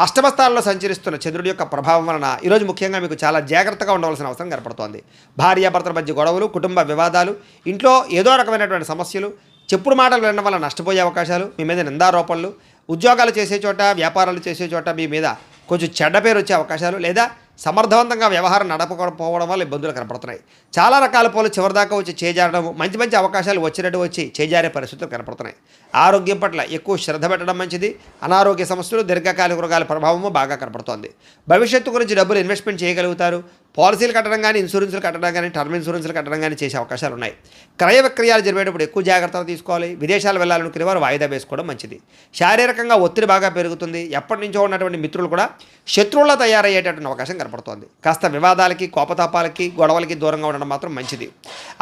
అష్టమ స్థానంలో సంచరిస్తున్న చంద్రుడి యొక్క ప్రభావం వలన ఈరోజు ముఖ్యంగా మీకు చాలా జాగ్రత్తగా ఉండవలసిన అవసరం కనపడుతోంది. భార్యాభర్తల మధ్య గొడవలు, కుటుంబ వివాదాలు, ఇంట్లో ఏదో రకమైనటువంటి సమస్యలు, చెప్పుడు మాటలు వినడం వల్ల నష్టపోయే అవకాశాలు, మీ మీద నిందారోపణలు, ఉద్యోగాలు చేసే చోట, వ్యాపారాలు చేసే చోట మీ మీద కొంచెం చెడ్డ పేరు వచ్చే అవకాశాలు, లేదా సమర్థవంతంగా వ్యవహారం నడపకపోవడం వల్ల ఇబ్బందులు కనపడుతున్నాయి. చాలా రకాల పనులు చివరిదాకా వచ్చి చేజారడం, మంచి అవకాశాలు వచ్చినట్టు వచ్చి చేజారే పరిస్థితులు కనపడుతున్నాయి. ఆరోగ్యం పట్ల ఎక్కువ శ్రద్ధ పెట్టడం మంచిది. అనారోగ్య సమస్యలు, దీర్ఘకాలిక రోగాల ప్రభావము బాగా కనపడుతోంది. భవిష్యత్తు గురించి డబ్బులు ఇన్వెస్ట్మెంట్ చేయగలుగుతారు. పాలసీలు కట్టడం కానీ, ఇన్సూరెన్స్లు కట్టడం కానీ, టర్మ్ ఇన్సూరెన్స్లు కట్టడం కానీ చేసే అవకాశాలు ఉన్నాయి. క్రయ విక్రయాలు జరిగేటప్పుడు ఎక్కువ జాగ్రత్తలు తీసుకోవాలి. విదేశాలు వెళ్ళాలనుకునే వారు వాయిదా వేసుకోవడం మంచిది. శారీరకంగా ఒత్తిడి బాగా పెరుగుతుంది. ఎప్పటి నుంచో ఉన్నటువంటి మిత్రులు కూడా శత్రువులా తయారయ్యేటటువంటి అవకాశం కనపడుతోంది. కాస్త వివాదాలకి, కోపతాపాలకి, గొడవలకి దూరంగా ఉండడం మాత్రం మంచిది.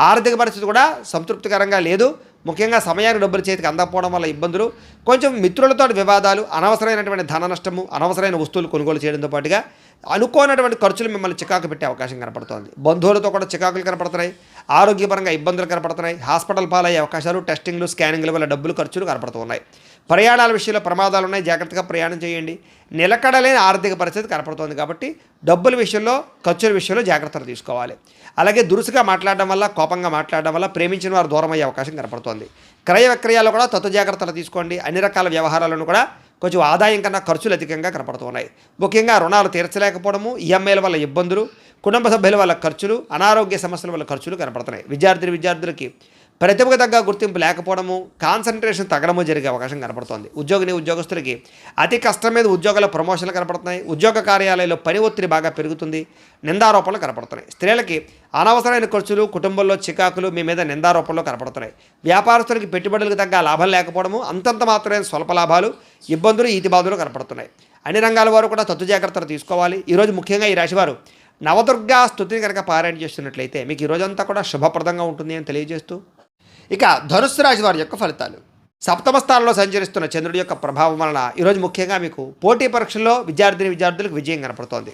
ఆర్థిక పరిస్థితి కూడా సంతృప్తికరంగా లేదు. ముఖ్యంగా సమయానికి డబ్బులు చేతికి అందకపోవడం వల్ల ఇబ్బందులు, కొంచెం మిత్రులతో వివాదాలు, అనవసరమైనటువంటి ధన నష్టము, అనవసరమైన వస్తువులు కొనుగోలు చేయడంతో పాటుగా అనుకోనటువంటి ఖర్చులు మిమ్మల్ని చికాకు పెట్టే అవకాశం కనపడుతోంది. బంధువులతో కూడా చికాకులు కనపడుతున్నాయి. ఆరోగ్యపరంగా ఇబ్బందులు కనపడుతున్నాయి. హాస్పిటల్ పాలయ్యే అవకాశాలు, టెస్టింగ్లు, స్కానింగ్ల వల్ల డబ్బులు ఖర్చులు కనపడుతున్నాయి. ప్రయాణాల విషయంలో ప్రమాదాలు ఉన్నాయి. జాగ్రత్తగా ప్రయాణం చేయండి. నిలకడలేని ఆర్థిక పరిస్థితి కనపడుతోంది కాబట్టి డబ్బుల విషయంలో, ఖర్చుల విషయంలో జాగ్రత్తలు తీసుకోవాలి. అలాగే దురుసుగా మాట్లాడడం వల్ల, కోపంగా మాట్లాడడం వల్ల ప్రేమించిన వారు దూరం అయ్యే అవకాశం కనపడుతోంది. క్రయ విక్రయాల్లో కూడా తత్వ జాగ్రత్తలు తీసుకోండి. అన్ని రకాల వ్యవహారాలను కూడా కొంచెం ఆదాయం కన్నా ఖర్చులు అధికంగా కనపడుతున్నాయి. ముఖ్యంగా రుణాలు తీర్చలేకపోవడము, ఈఎంఐల వల్ల ఇబ్బందులు, కుటుంబ సభ్యుల వల్ల ఖర్చులు, అనారోగ్య సమస్యల వల్ల ఖర్చులు కనపడుతున్నాయి. విద్యార్థులకి ప్రతిభకు తగ్గ గుర్తింపు లేకపోవడము, కాన్సన్ట్రేషన్ తగ్గడము జరిగే అవకాశం కనపడుతోంది. ఉద్యోగస్తులకి అతి కష్టం మీద ఉద్యోగాల ప్రమోషన్లు కనపడుతున్నాయి. ఉద్యోగ కార్యాలయంలో పని ఒత్తిడి బాగా పెరుగుతుంది. నిందారోపణలు కనపడుతున్నాయి. స్త్రీలకి అనవసరమైన ఖర్చులు, కుటుంబంలో చికాకులు, మీ మీద నిందారోపణలు కనపడుతున్నాయి. వ్యాపారస్తులకి పెట్టుబడులకు తగ్గ లాభం లేకపోవడము, అంతంత మాత్రమే స్వల్ప లాభాలు, ఇబ్బందులు, ఈతిబాధలు కనపడుతున్నాయి. అన్ని రంగాల వారు కూడా తత్తు జాగ్రత్తలు తీసుకోవాలి. ఈరోజు ముఖ్యంగా ఈ రాశివారు నవదుర్గా స్తుతిని కనుక పారాయణ చేస్తున్నట్లయితే మీకు ఈ రోజంతా కూడా శుభప్రదంగా ఉంటుంది అని తెలియజేస్తూ ఇక ధనుస్సు రాశి వారి యొక్క ఫలితాలు. సప్తమ స్థానంలో సంచరిస్తున్న చంద్రుడి యొక్క ప్రభావం వలన ఈరోజు ముఖ్యంగా మీకు పోటీ పరీక్షల్లో విద్యార్థులకు విజయం కనపడుతోంది.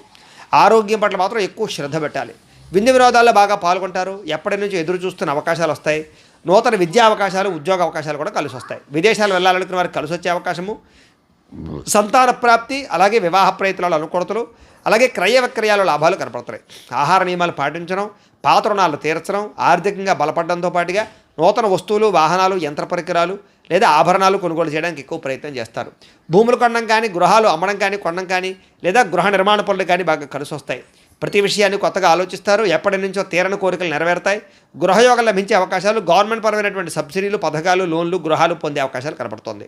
ఆరోగ్యం పట్ల మాత్రం ఎక్కువ శ్రద్ధ పెట్టాలి. విందు వినోదాల్లో బాగా పాల్గొంటారు. ఎప్పటి నుంచి ఎదురు చూస్తున్న అవకాశాలు వస్తాయి. నూతన విద్యా అవకాశాలు, ఉద్యోగ అవకాశాలు కూడా కలిసి వస్తాయి. విదేశాలు వెళ్ళాలనుకున్న వారికి కలిసి వచ్చే అవకాశము, సంతాన ప్రాప్తి, అలాగే వివాహ ప్రయత్నాలు అనుకూలతలు, అలాగే క్రయ విక్రయాలు లాభాలు కనపడుతున్నాయి. ఆహార నియమాలు పాటించడం, పాత రుణాలు తీర్చడం, ఆర్థికంగా బలపడడంతో పాటుగా నూతన వస్తువులు, వాహనాలు, యంత్ర పరికరాలు లేదా ఆభరణాలు కొనుగోలు చేయడానికి ఎక్కువ ప్రయత్నం చేస్తారు. భూములు కొనడం కానీ, గృహాలు అమ్మడం కానీ, కొనడం కానీ, లేదా గృహ నిర్మాణ పనులు కానీ బాగా కలిసి వస్తాయి. ప్రతి విషయాన్ని కొత్తగా ఆలోచిస్తారు. ఎప్పటి నుంచో తీరని కోరికలు నెరవేరుతాయి. గృహయోగం లభించే అవకాశాలు, గవర్నమెంట్ పరమైనటువంటి సబ్సిడీలు, పథకాలు, లోన్లు, గృహాలు పొందే అవకాశాలు కనపడుతుంది.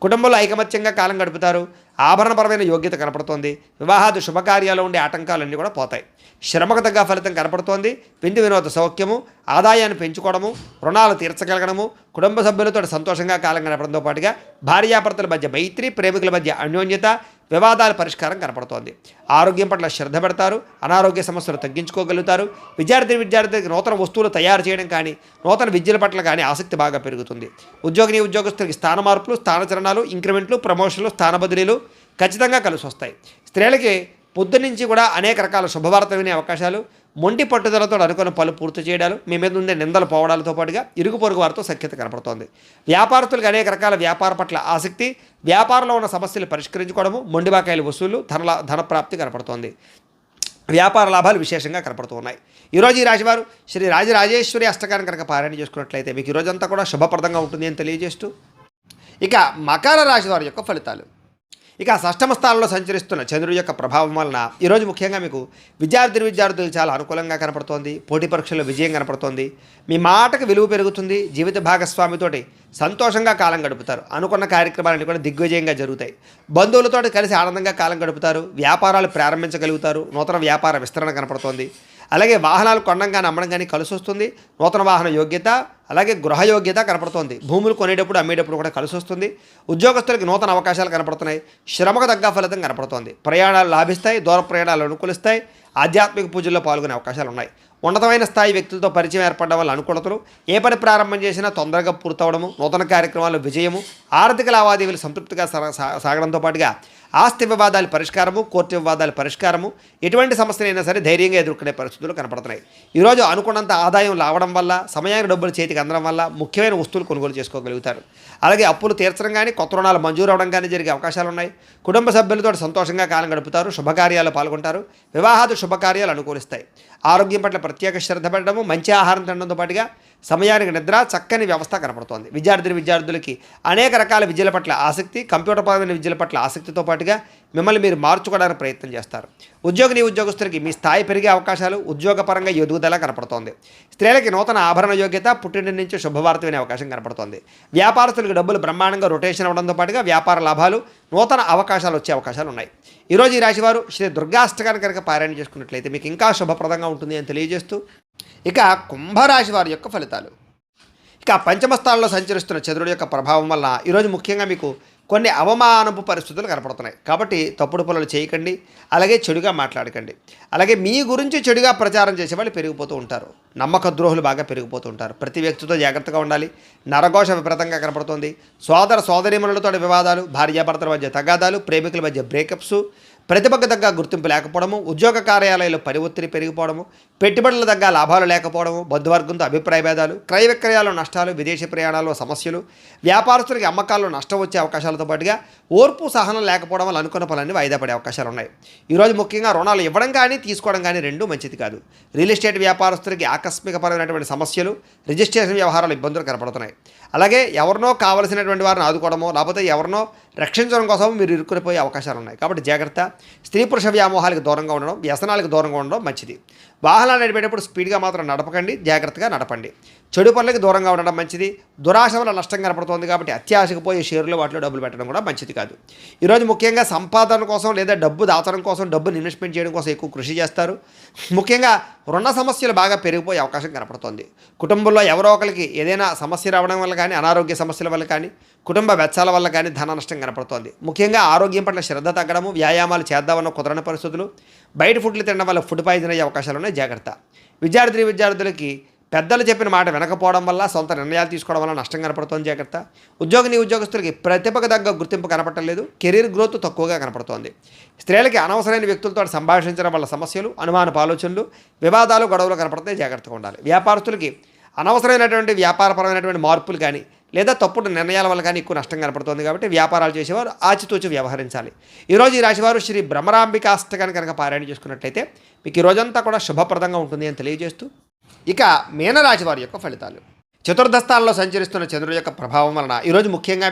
కుటుంబంలో ఐకమత్యంగా కాలం గడుపుతారు. ఆభరణపరమైన యోగ్యత కనపడుతోంది. వివాహాది శుభకార్యాలు ఉండే ఆటంకాలన్నీ కూడా పోతాయి. శ్రమకు తగ్గ ఫలితం కనపడుతోంది. విందు వినోద సౌఖ్యము, ఆదాయాన్ని పెంచుకోవడము, రుణాలు తీర్చగలగడము, కుటుంబ సభ్యులతో సంతోషంగా కాలం గడపడంతో పాటుగా భార్యాభర్తల మధ్య మైత్రి, ప్రేమికుల మధ్య అన్యోన్యత, వివాదాల పరిష్కారం కనపడుతోంది. ఆరోగ్యం పట్ల శ్రద్ధ పెడతారు. అనారోగ్య సమస్యలు తగ్గించుకోగలుగుతారు. విద్యార్థికి నూతన వస్తువులు తయారు చేయడం కానీ, నూతన విద్యల పట్ల కానీ ఆసక్తి బాగా పెరుగుతుంది. ఉద్యోగస్తులకి స్థాన మార్పులు, స్థానచలనాలు, ఇంక్రిమెంట్లు, ప్రమోషన్లు, స్థాన బదిలీలు ఖచ్చితంగా కలిసి వస్తాయి. స్త్రీలకి పొద్దున్నుంచి కూడా అనేక రకాల శుభవార్త వినే అవకాశాలు, మొండి పట్టుదలతో అనుకున్న పనులు పూర్తి చేయడాలు, మీ మీద ఉండే నిందలు పోవడాలతో పాటుగా ఇరుగు పొరుగు వారితో సఖ్యత కనపడుతోంది. వ్యాపారస్తులకు అనేక రకాల వ్యాపార పట్ల ఆసక్తి, వ్యాపారంలో ఉన్న సమస్యలు పరిష్కరించుకోవడము, మొండి బాకాయల వసూలు, ధనప్రాప్తి కనపడుతోంది. వ్యాపార లాభాలు విశేషంగా కనపడుతూ ఉన్నాయి. ఈరోజు ఈ రాశివారు శ్రీ రాజరాజేశ్వరి అష్టకాన్ని కనుక పారాయణ చేసుకున్నట్లయితే మీకు ఈరోజంతా కూడా శుభప్రదంగా ఉంటుంది అని తెలియజేస్తూ, ఇక మకర రాశి వారి యొక్క ఫలితాలు. ఇక షష్టమ స్థానంలో సంచరిస్తున్న చంద్రుడి యొక్క ప్రభావం వలన ఈరోజు ముఖ్యంగా మీకు విద్యార్థులు చాలా అనుకూలంగా కనపడుతోంది. పోటీ పరీక్షల్లో విజయం కనపడుతోంది. మీ మాటకు విలువ పెరుగుతుంది. జీవిత భాగస్వామితోటి సంతోషంగా కాలం గడుపుతారు. అనుకున్న కార్యక్రమాలన్నీ కూడా దిగ్విజయంగా జరుగుతాయి. బంధువులతో కలిసి ఆనందంగా కాలం గడుపుతారు. వ్యాపారాలు ప్రారంభించగలుగుతారు. నూతన వ్యాపార విస్తరణ కనపడుతోంది. అలాగే వాహనాలు కొనడం కానీ అమ్మడం కానీ కలిసి వస్తుంది. నూతన వాహన యోగ్యత, అలాగే గృహ యోగ్యత కనపడుతోంది. భూములు కొనేటప్పుడు అమ్మేటప్పుడు కూడా కలిసి వస్తుంది. ఉద్యోగస్తులకి నూతన అవకాశాలు కనపడుతున్నాయి. శ్రమకు తగ్గ ఫలితం కనపడుతోంది. ప్రయాణాలు లాభిస్తాయి. దూర ప్రయాణాలు అనుకూలిస్తాయి. ఆధ్యాత్మిక పూజల్లో పాల్గొనే అవకాశాలు ఉన్నాయి. ఉన్నతమైన స్థాయి వ్యక్తులతో పరిచయం ఏర్పడడం వల్ల అనుకూలతలు, ఏ పని ప్రారంభం చేసినా తొందరగా పూర్తవడము, నూతన కార్యక్రమాల్లో విజయము, ఆర్థిక లావాదేవీలు సంతృప్తిగా సాగడంతో పాటుగా ఆస్తి వివాదాల పరిష్కారము, కోర్టు వివాదాల పరిష్కారము, ఎటువంటి సమస్యలైనా సరే ధైర్యంగా ఎదుర్కొనే పరిస్థితులు కనపడుతున్నాయి. ఈరోజు అనుకున్నంత ఆదాయం రావడం వల్ల, సమయానికి డబ్బులు చేతికి అందడం వల్ల ముఖ్యమైన వస్తువులు కొనుగోలు చేసుకోగలుగుతారు. అలాగే అప్పులు తీర్చడం కానీ, కొత్త రుణాలు మంజూరు అవడం కానీ జరిగే అవకాశాలు ఉన్నాయి. కుటుంబ సభ్యులతో సంతోషంగా కాలం గడుపుతారు. శుభకార్యాలు పాల్గొంటారు. వివాహాది శుభకార్యాలు అనుకూలిస్తాయి. ఆరోగ్యం పట్ల ప్రత్యేక శ్రద్ధ పెట్టడము, మంచి ఆహారం తినడంతో పాటుగా సమయానికి నిద్ర, చక్కని వ్యవస్థ కనపడుతోంది. విద్యార్థులకి అనేక రకాల విద్యల పట్ల ఆసక్తి, కంప్యూటర్ పరమైన విద్యల పట్ల ఆసక్తితో పాటుగా మిమ్మల్ని మీరు మార్చుకోవడానికి ప్రయత్నం చేస్తారు. ఉద్యోగస్తులకి మీ స్థాయి పెరిగే అవకాశాలు, ఉద్యోగపరంగా ఎదుగుదల కనపడుతోంది. స్త్రీలకి నూతన ఆభరణ యోగ్యత, పుట్టింటి నుంచి శుభవార్త వినే అవకాశం కనపడుతోంది. వ్యాపారస్తులకు డబ్బులు బ్రహ్మాండంగా రొటేషన్ అవ్వడంతో పాటుగా వ్యాపార లాభాలు, నూతన అవకాశాలు వచ్చే అవకాశాలు ఉన్నాయి. ఈరోజు ఈ రాశివారు శ్రీ దుర్గాష్టకాన్ని కనుక పారాయణ చేసుకున్నట్లయితే మీకు ఇంకా శుభప్రదంగా ఉంటుంది అని తెలియజేస్తూ, ఇక కుంభరాశి వారి యొక్క ఫలితాలు. ఇక పంచమ స్థానంలో సంచరిస్తున్న చంద్రుడి యొక్క ప్రభావం వల్ల ఈరోజు ముఖ్యంగా మీకు కొన్ని అవమానపు పరిస్థితులు కనపడుతున్నాయి. కాబట్టి తప్పుడు పనులు చేయకండి. అలాగే చెడుగా మాట్లాడకండి. అలాగే మీ గురించి చెడుగా ప్రచారం చేసేవాళ్ళు పెరిగిపోతూ ఉంటారు. నమ్మక ద్రోహులు బాగా పెరిగిపోతూ ఉంటారు. ప్రతి వ్యక్తితో జాగ్రత్తగా ఉండాలి. నరఘోష విపరీతంగా కనపడుతుంది. సోదరీమణులతో వివాదాలు, భార్యాభర్తల మధ్య తగాదాలు, ప్రేమికుల మధ్య బ్రేకప్స్, ప్రతిభకు తగ్గ గుర్తింపు లేకపోవడము, ఉద్యోగ కార్యాలయాల్లో పని ఒత్తిడి పెరిగిపోవడము, పెట్టుబడుల తగ్గ లాభాలు లేకపోవడము, బంధువర్గంతో అభిప్రాయ భేదాలు, క్రయ విక్రయాల్లో నష్టాలు, విదేశీ ప్రయాణాల్లో సమస్యలు, వ్యాపారస్తులకి అమ్మకాల్లో నష్టం వచ్చే అవకాశాలతో పాటుగా ఓర్పు సహనం లేకపోవడం వల్ల అనుకున్న పనులన్నీ వాయిదా పడే అవకాశాలు ఉన్నాయి. ఈరోజు ముఖ్యంగా రుణాలు ఇవ్వడం కానీ తీసుకోవడం కానీ రెండూ మంచిది కాదు. రియల్ ఎస్టేట్ వ్యాపారస్తులకి ఆకస్మికపరమైనటువంటి సమస్యలు, రిజిస్ట్రేషన్ వ్యవహారాలు ఇబ్బందులు కనపడుతున్నాయి. అలాగే ఎవరినో కావలసినటువంటి వారిని ఆదుకోవడమో, లేకపోతే ఎవరినో రక్షించడం కోసం మీరు ఇరుక్కునిపోయే అవకాశాలు ఉన్నాయి. కాబట్టి జాగ్రత్త. స్త్రీ పురుష వ్యామోహాలకు దూరంగా ఉండడం, వ్యసనాలకు దూరంగా ఉండడం మంచిది. వాహనాలు నడిపేటప్పుడు స్పీడ్గా మాత్రం నడపకండి. జాగ్రత్తగా నడపండి. చెడు పనులకు దూరంగా ఉండడం మంచిది. దురాశ వల్ల నష్టం కనపడుతోంది కాబట్టి అత్యాశకు పోయి షేర్లు వాటిలో డబ్బులు పెట్టడం కూడా మంచిది కాదు. ఈరోజు ముఖ్యంగా సంపాదన కోసం లేదా డబ్బు దాచడం కోసం, డబ్బుని ఇన్వెస్ట్మెంట్ చేయడం కోసం ఎక్కువ కృషి చేస్తారు. ముఖ్యంగా రుణ సమస్యలు బాగా పెరిగిపోయే అవకాశం కనపడుతోంది. కుటుంబంలో ఎవరో ఒకరికి ఏదైనా సమస్య రావడం వల్ల కానీ, అనారోగ్య సమస్యల వల్ల కానీ, కుటుంబ వెచ్చాల వల్ల కానీ ధన నష్టం కనపడుతోంది. ముఖ్యంగా ఆరోగ్యం పట్ల శ్రద్ధ తగ్గడము, వ్యాయామాలు చేద్దామన్న కుదరని పరిస్థితులు, బయట ఫుడ్లు తినడం వల్ల ఫుడ్ పాయిజన్ అయ్యే అవకాశాలు ఉన్నాయి. జాగ్రత్త. విద్యార్థులకి పెద్దలు చెప్పిన మాట వినకపోవడం వల్ల, సొంత నిర్ణయాలు తీసుకోవడం వల్ల నష్టం కనపడుతోంది. జాగ్రత్త. ఉద్యోగస్తులకి ప్రతిభకు తగ్గ గుర్తింపు కనపడలేదు. కెరీర్ గ్రోత్ తక్కువగా కనపడుతోంది. స్త్రీలకి అనవసరమైన వ్యక్తులతో సంభాషించడం వల్ల సమస్యలు, అనుమానపు ఆలోచనలు, వివాదాలు, గొడవలు కనపడతాయి. జాగ్రత్తగా ఉండాలి. వ్యాపారస్తులకి అనవసరమైనటువంటి వ్యాపారపరమైనటువంటి మార్పులు కానీ, లేదా తప్పుడు నిర్ణయాల వల్ల కానీ ఎక్కువ నష్టం కనపడుతుంది. కాబట్టి వ్యాపారాలు చేసేవారు ఆచితూచి వ్యవహరించాలి. ఈరోజు ఈ రాశివారు శ్రీ భ్రమరాంబికాష్టకాన్ని కనుక పారాయణ చేసుకున్నట్లయితే మీకు ఈ రోజంతా కూడా శుభప్రదంగా ఉంటుంది అని తెలియజేస్తూ, ఇక మీనరాశి వారి యొక్క ఫలితాలు. చతుర్థ స్థానంలో సంచరిస్తున్న చంద్రుడి యొక్క ప్రభావం వలన ఈరోజు ముఖ్యంగా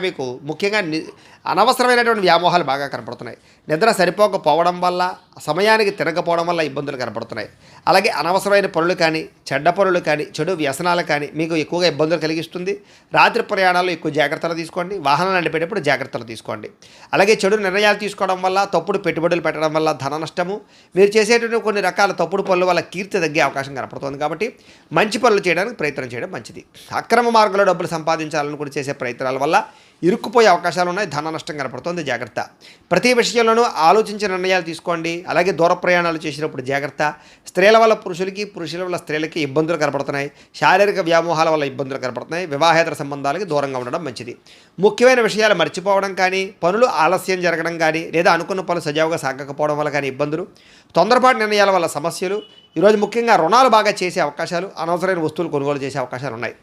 అనవసరమైనటువంటి వ్యామోహాలు బాగా కనపడుతున్నాయి. నిద్ర సరిపోకపోవడం వల్ల, సమయానికి తిరగకపోవడం వల్ల ఇబ్బందులు కనపడుతున్నాయి. అలాగే అనవసరమైన పనులు కానీ, చెడ్డ పనులు కానీ, చెడు వ్యసనాలు కానీ మీకు ఎక్కువగా ఇబ్బందులు కలిగిస్తుంది. రాత్రి ప్రయాణాల్లో ఎక్కువ జాగ్రత్తలు తీసుకోండి. వాహనాలు నడిపేటప్పుడు జాగ్రత్తలు తీసుకోండి. అలాగే చెడు నిర్ణయాలు తీసుకోవడం వల్ల, తప్పుడు పెట్టుబడులు పెట్టడం వల్ల ధన నష్టము, మీరు చేసేటువంటి కొన్ని రకాల తప్పుడు పనుల వల్ల కీర్తి తగ్గే అవకాశం కనపడుతుంది. కాబట్టి మంచి పనులు చేయడానికి ప్రయత్నం చేయడం మంచిది. అక్రమ మార్గంలో డబ్బులు సంపాదించాలని కూడా చేసే ప్రయత్నాల వల్ల ఇరుక్కుపోయే అవకాశాలు ఉన్నాయి. ధన నష్టం కనపడుతుంది. జాగ్రత్త. ప్రతి విషయంలోనూ ఆలోచించిన నిర్ణయాలు తీసుకోండి. అలాగే దూర ప్రయాణాలు చేసినప్పుడు జాగ్రత్త. స్త్రీల వల్ల పురుషుల వల్ల స్త్రీలకి ఇబ్బందులు కనపడుతున్నాయి. శారీరక వ్యామోహాల వల్ల ఇబ్బందులు కనపడుతున్నాయి. వివాహేతర సంబంధాలకి దూరంగా ఉండడం మంచిది. ముఖ్యమైన విషయాలు మర్చిపోవడం కానీ, పనులు ఆలస్యం జరగడం కానీ, లేదా అనుకున్న పనులు సజావుగా సాగకపోవడం వల్ల కానీ ఇబ్బందులు, తొందరపాటు నిర్ణయాల వల్ల సమస్యలు, ఈరోజు ముఖ్యంగా రుణాలు బాగా చేసే అవకాశాలు, అనవసరమైన వస్తువులు కొనుగోలు చేసే అవకాశాలు ఉన్నాయి.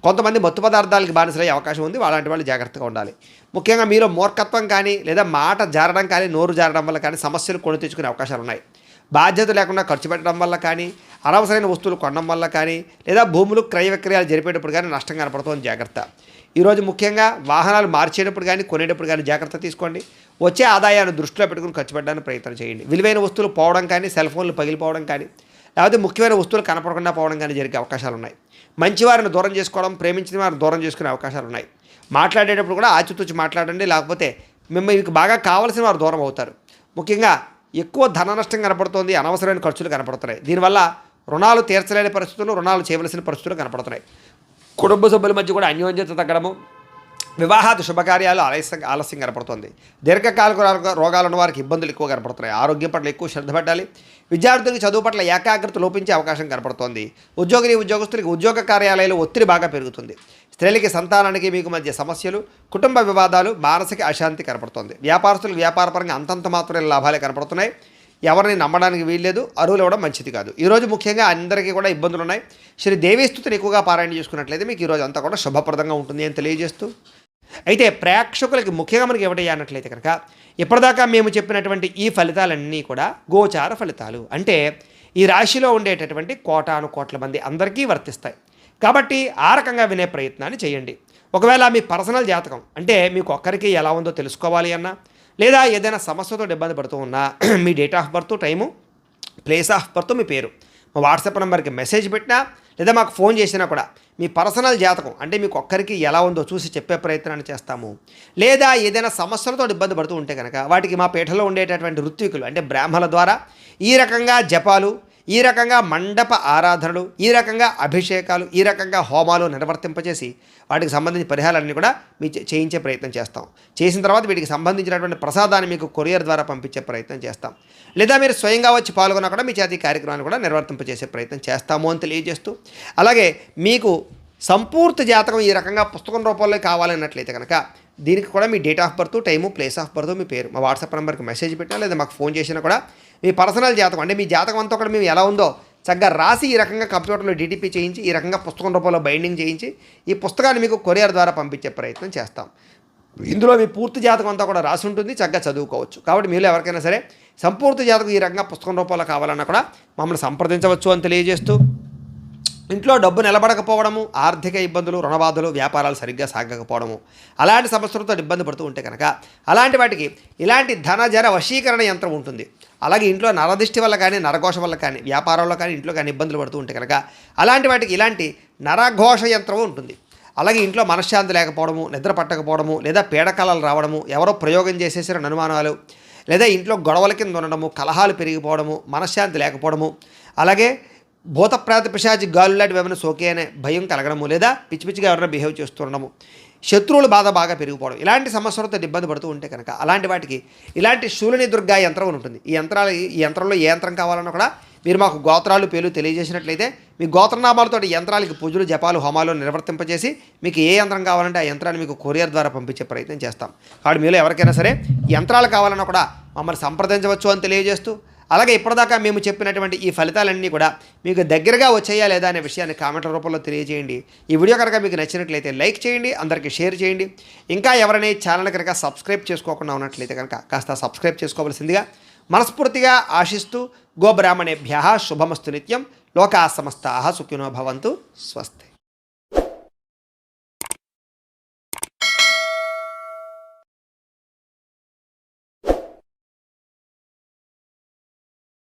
కొంతమంది మత్తు పదార్థాలకి బానిసలయ్యే అవకాశం ఉంది. అలాంటి వాళ్ళు జాగ్రత్తగా ఉండాలి. ముఖ్యంగా మీలో మూర్ఖత్వం కానీ, లేదా మాట జారడం కానీ, నోరు జారడం వల్ల కానీ సమస్యలు కొని తెచ్చుకునే అవకాశాలు ఉన్నాయి. బాధ్యత లేకుండా ఖర్చు పెట్టడం వల్ల కానీ, అనవసరమైన వస్తువులు కొనడం వల్ల కానీ, లేదా భూములు క్రయ విక్రయాలు జరిపేటప్పుడు కానీ నష్టం కనపడుతుంది. జాగ్రత్త. ఈరోజు ముఖ్యంగా వాహనాలు మార్చేటప్పుడు కానీ, కొనేటప్పుడు కానీ జాగ్రత్త తీసుకోండి. వచ్చే ఆదాయాన్ని దృష్టిలో పెట్టుకుని ఖర్చు పెట్టడానికి ప్రయత్నం చేయండి. విలువైన వస్తువులు పోవడం కానీ, సెల్ ఫోన్లు పగిలిపోవడం కానీ, లేకపోతే ముఖ్యమైన వస్తువులు కనపడకుండా పోవడం కానీ జరిగే అవకాశాలు ఉన్నాయి. మంచివారిని దూరం చేసుకోవడం, ప్రేమించిన వారిని దూరం చేసుకునే అవకాశాలు ఉన్నాయి. మాట్లాడేటప్పుడు కూడా ఆచితూచి మాట్లాడండి. లేకపోతే మీకు బాగా కావాల్సిన వారు దూరం అవుతారు. ముఖ్యంగా ఎక్కువ ధన నష్టం కనపడుతుంది. అనవసరమైన ఖర్చులు కనపడుతున్నాయి. దీనివల్ల రుణాలు తీర్చలేని పరిస్థితులు, రుణాలు చేయవలసిన పరిస్థితులు కనపడుతున్నాయి. కుటుంబ సభ్యుల మధ్య కూడా అన్యోన్యత తగ్గడము, వివాహాది శుభకార్యాలు ఆలస్యం కనపడుతుంది. దీర్ఘకాలిక రోగాలు ఉన్న వారికి ఇబ్బందులు ఎక్కువ కనపడుతున్నాయి. ఆరోగ్యం పట్ల ఎక్కువ శ్రద్ధ పెట్టాలి. విద్యార్థులకు చదువు పట్ల ఏకాగ్రత లోపించే అవకాశం కనపడుతోంది. ఉద్యోగస్తులకి ఉద్యోగ కార్యాలయాలు ఒత్తిడి బాగా పెరుగుతుంది. స్త్రీలకి సంతానానికి మీకు మధ్య సమస్యలు, కుటుంబ వివాదాలు, మానసిక అశాంతి కనపడుతుంది. వ్యాపారస్తులకు వ్యాపారపరంగా అంతంత మాత్రమే లాభాలే కనపడుతున్నాయి. ఎవరిని నమ్మడానికి వీల్లేదు. అరువులు ఇవ్వడం మంచిది కాదు. ఈరోజు ముఖ్యంగా అందరికీ కూడా ఇబ్బందులు ఉన్నాయి. శ్రీ దేవీస్తుతిని ఎక్కువగా పారాయణ చేసుకున్నట్లయితే మీకు ఈరోజు అంతా కూడా శుభప్రదంగా ఉంటుంది అని తెలియజేస్తూ, అయితే ప్రేక్షకులకి ముఖ్యంగా మనకి ఎవడయ్యా అన్నట్లయితే కనుక ఇప్పటిదాకా మేము చెప్పినటువంటి ఈ ఫలితాలన్నీ కూడా గోచార ఫలితాలు. అంటే ఈ రాశిలో ఉండేటటువంటి కోటాను కోట్ల మంది అందరికీ వర్తిస్తాయి. కాబట్టి ఆ రకంగా వినే ప్రయత్నాన్ని చేయండి. ఒకవేళ మీ పర్సనల్ జాతకం అంటే మీకు ఒక్కరికి ఎలా ఉందో తెలుసుకోవాలి అన్నా, లేదా ఏదైనా సమస్యతో ఇబ్బంది పడుతూ ఉన్నా మీ date of birth, time, place of birth, మీ పేరు మా వాట్సాప్ నెంబర్కి మెసేజ్ పెట్టినా, లేదా మాకు ఫోన్ చేసినా కూడా మీ పర్సనల్ జాతకం అంటే మీకు ఒక్కరికి ఎలా ఉందో చూసి చెప్పే ప్రయత్నాన్ని చేస్తాము. లేదా ఏదైనా సమస్యలతో ఇబ్బంది పడుతూ ఉంటే కనుక వాటికి మా పీఠలో ఉండేటటువంటి ఋత్వికులు అంటే బ్రాహ్మణుల ద్వారా ఈ రకంగా జపాలు, ఈ రకంగా మండప ఆరాధనలు, ఈ రకంగా అభిషేకాలు, ఈ రకంగా హోమాలు నిర్వర్తింపచేసి వాటికి సంబంధించిన పరిహారాలన్నీ కూడా మీ చేయించే ప్రయత్నం చేస్తాం. చేసిన తర్వాత వీటికి సంబంధించినటువంటి ప్రసాదాన్ని మీకు కొరియర్ ద్వారా పంపించే ప్రయత్నం చేస్తాం. లేదా మీరు స్వయంగా వచ్చి పాల్గొన్నా కూడా మీ చేతి కార్యక్రమాన్ని కూడా నిర్వర్తింపచేసే ప్రయత్నం చేస్తాము అని తెలియజేస్తూ, అలాగే మీకు సంపూర్తి జాతకం ఈ రకంగా పుస్తకం రూపంలో కావాలన్నట్లయితే కనుక దీనికి కూడా మీ date of birth, time, place of birth, మీ పేరు మా వాట్సాప్ నెంబర్కి మెసేజ్ పెట్టినా, లేదా మాకు ఫోన్ చేసినా కూడా మీ పర్సనల్ జాతకం అంటే మీ జాతకం అంతా కూడా మేము ఎలా ఉందో చక్కగా రాసి ఈ రకంగా కంప్యూటర్లో డీటీపీ చేయించి, ఈ రకంగా పుస్తకం రూపంలో బైండింగ్ చేయించి ఈ పుస్తకాన్ని మీకు కొరియర్ ద్వారా పంపించే ప్రయత్నం చేస్తాం. ఇందులో మీ పూర్తి జాతకం అంతా కూడా రాసి ఉంటుంది. చక్కగా చదువుకోవచ్చు. కాబట్టి మీరు ఎవరికైనా సరే సంపూర్తి జాతకం ఈ రకంగా పుస్తకం రూపంలో కావాలన్నా కూడా మమ్మల్ని సంప్రదించవచ్చు అని తెలియజేస్తూ, ఇంట్లో డబ్బు నిలబడకపోవడము, ఆర్థిక ఇబ్బందులు, రుణబాధలు, వ్యాపారాలు సరిగ్గా సాగకపోవడము, అలాంటి సమస్యలతో ఇబ్బంది పడుతూ ఉంటే కనుక అలాంటి వాటికి ఇలాంటి ధనజర వశీకరణ యంత్రం ఉంటుంది. అలాగే ఇంట్లో నరదిష్టి వల్ల కానీ, నరఘోష వల్ల కానీ, వ్యాపారంలో కానీ, ఇంట్లో కానీ ఇబ్బందులు పడుతూ ఉంటే కనుక అలాంటి వాటికి ఇలాంటి నరఘోష యంత్రం ఉంటుంది. అలాగే ఇంట్లో మనశ్శాంతి లేకపోవడము, నిద్ర పట్టకపోవడము, లేదా పీడకలలు రావడము, ఎవరో ప్రయోగం చేసేసిన అనుమానాలు, లేదా ఇంట్లో గొడవల కింద ఉండడము, కలహాలు పెరిగిపోవడము, మనశ్శాంతి లేకపోవడము, అలాగే భూత ప్రేత పిశాచి గాలు లాంటివి ఏమైనా సోకే అనే భయం కలగడము, లేదా పిచ్చి పిచ్చిగా ఎవరైనా బిహేవ్ చేస్తుండడము, శత్రువుల బాధ బాగా పెరిగిపోవడం, ఇలాంటి సమస్యలతో ఇబ్బంది పడుతూ ఉంటే కనుక అలాంటి వాటికి ఇలాంటి శూలిని దుర్గా యంత్రం ఉంటుంది. ఈ యంత్రంలో ఏ యంత్రం కావాలన్నా కూడా మీరు మాకు గోత్రాలు, పేర్లు తెలియజేసినట్లయితే మీ గోత్రనామాలతో యంత్రాలకి పూజలు, జపాలు, హోమాలు నిర్వర్తింపజేసి మీకు ఏ యంత్రం కావాలంటే ఆ యంత్రాన్ని మీకు కొరియర్ ద్వారా పంపించే ప్రయత్నం చేస్తాం. కాబట్టి మీలో ఎవరికైనా సరే యంత్రాలు కావాలన్నా కూడా మమ్మల్ని సంప్రదించవచ్చు అని తెలియజేస్తూ, అలాగే ఇప్పటిదాకా మేము చెప్పినటువంటి ఈ ఫలితాలన్నీ కూడా మీకు దగ్గరగా వచ్చాయా లేదా అనే విషయాన్ని కామెంట్ల రూపంలో తెలియజేయండి. ఈ వీడియో కనుక మీకు నచ్చినట్లయితే లైక్ చేయండి, అందరికీ షేర్ చేయండి. ఇంకా ఎవరైనా ఛానల్ కనుక సబ్స్క్రైబ్ చేసుకోకుండా ఉన్నట్లయితే కనుక కాస్త సబ్స్క్రైబ్ చేసుకోవాల్సిందిగా మనస్ఫూర్తిగా ఆశిస్తూ, గోబ్రాహ్మణేభ్యః శుభమస్తు నిత్యం. లోకా సమస్తాః సుఖినో భవంతు. స్వస్తి.